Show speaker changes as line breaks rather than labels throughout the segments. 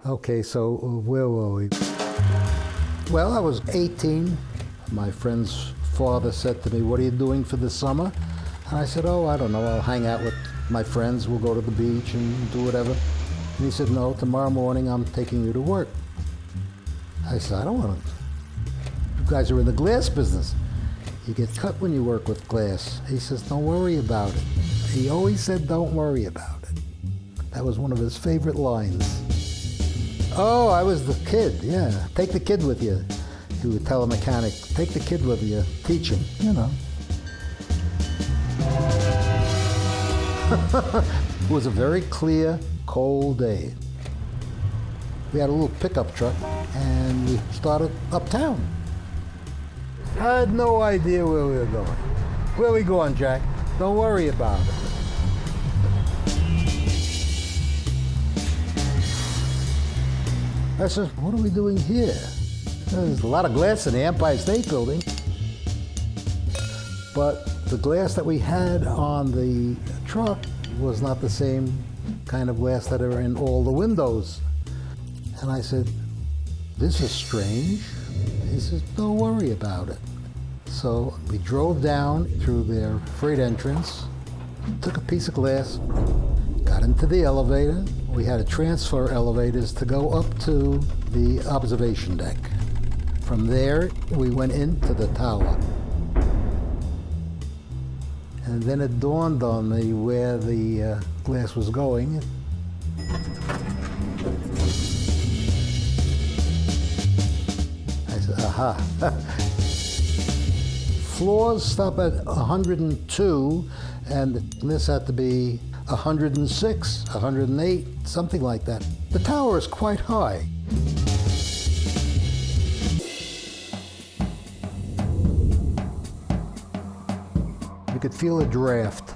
Okay, so where were we? Well, I was 18. My friend's father said to me, "What are you doing for the summer?" And I said, "Oh, I don't know. I'll hang out with my friends. We'll go to the beach and do whatever." And he said, "No, tomorrow morning I'm taking you to work." I said, "I don't want to. You guys are in the glass business. You get cut when you work with glass." He says, "Don't worry about it." He always said, "Don't worry about it." That was one of his favorite lines. Oh, I was the kid, yeah. Take the kid with you. He would tell a mechanic, "Take the kid with you, teach him," you know. It was a very clear, cold day. We had a little pickup truck and we started uptown. I had no idea where we were going. "Where are we going, Jack?" "Don't worry about it." I said, "What are we doing here? There's a lot of glass in the Empire State Building." But the glass that we had on the truck was not the same kind of glass that are in all the windows. And I said, "This is strange." He says, "Don't worry about it." So we drove down through their freight entrance, took a piece of glass, got into the elevator. We had to transfer elevators to go up to the observation deck. From there, we went into the tower. And then it dawned on me where the glass was going. I said, aha. Floors stop at 102, and this had to be 106, 108, something like that. The tower is quite high. You could feel a draft.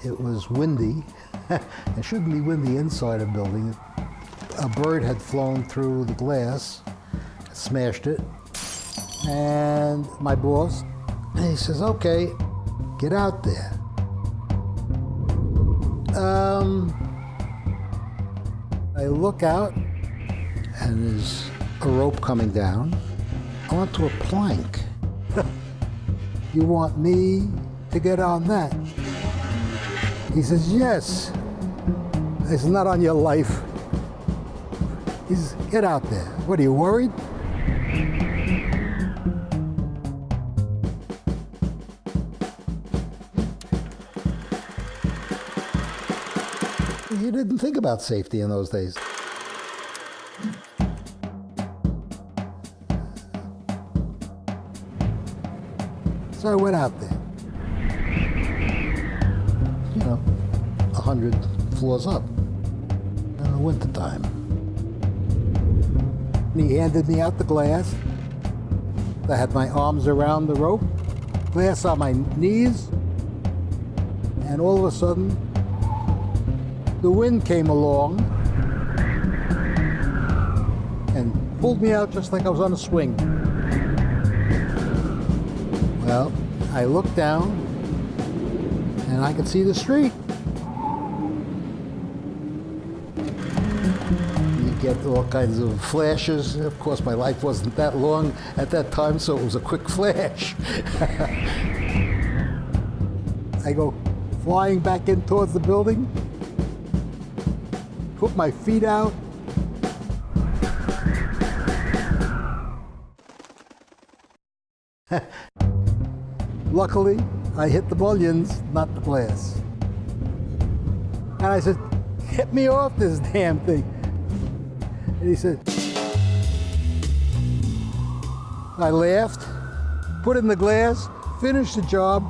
It was windy. It shouldn't be windy inside a building. A bird had flown through the glass, smashed it, and my boss, he says, "Okay, get out there." I look out, and there's a rope coming down onto a plank. "You want me to get on that?" He says, "Yes." It's not on your life. He says, "Get out there." "What, are you worried?" You didn't think about safety in those days. So I went out there, 100 floors up in the wintertime. And he handed me out the glass. I had my arms around the rope, glass on my knees, and all of a sudden, the wind came along and pulled me out just like I was on a swing. Well, I looked down and I could see the street. You get all kinds of flashes. Of course, my life wasn't that long at that time, so it was a quick flash. I go flying back in towards the building, put my feet out. Luckily, I hit the mullions, not the glass. And I said, "Get me off this damn thing." And he said, I laughed, put in the glass, finished the job.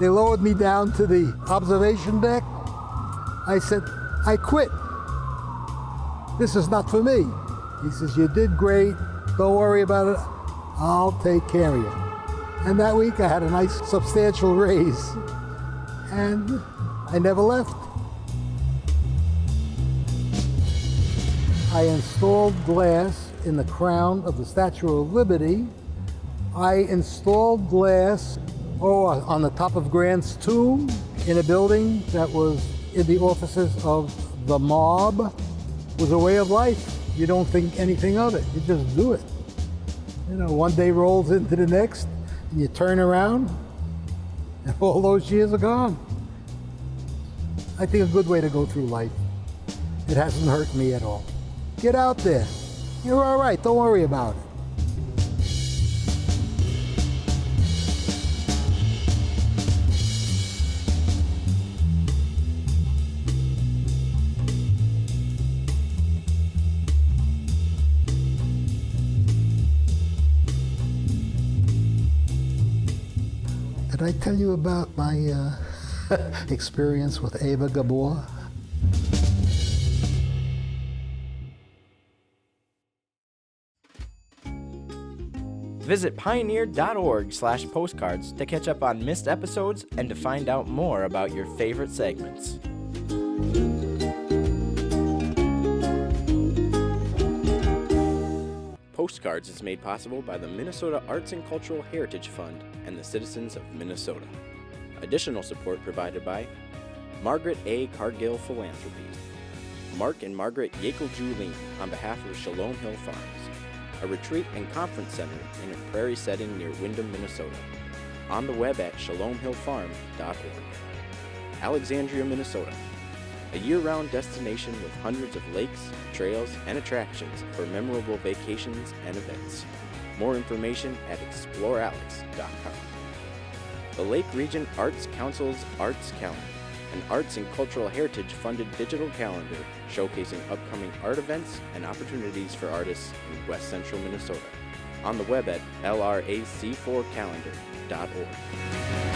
They lowered me down to the observation deck. I said, "I quit. This is not for me." He says, "You did great. Don't worry about it. I'll take care of you." And that week I had a nice substantial raise. And I never left. I installed glass in the crown of the Statue of Liberty. I installed glass on the top of Grant's tomb in a building that was in the offices of the mob. was a way of life. You don't think anything of it. You just do it. You know, one day rolls into the next, and you turn around, and all those years are gone. I think a good way to go through life. It hasn't hurt me at all. Get out there. You're all right. Don't worry about it. Did I tell you about my experience with Eva Gabor?
Visit pioneer.org/postcards to catch up on missed episodes and to find out more about your favorite segments. Postcards is made possible by the Minnesota Arts and Cultural Heritage Fund and the citizens of Minnesota. Additional support provided by Margaret A. Cargill Philanthropy, Mark and Margaret Yackel-Julien on behalf of Shalom Hill Farms, a retreat and conference center in a prairie setting near Windham, Minnesota. On the web at shalomhillfarm.org. Alexandria, Minnesota, a year-round destination with hundreds of lakes, trails, and attractions for memorable vacations and events. More information at explorealex.com. The Lake Region Arts Council's Arts Calendar, an arts and cultural heritage funded digital calendar showcasing upcoming art events and opportunities for artists in West Central Minnesota. On the web at lrac4calendar.org.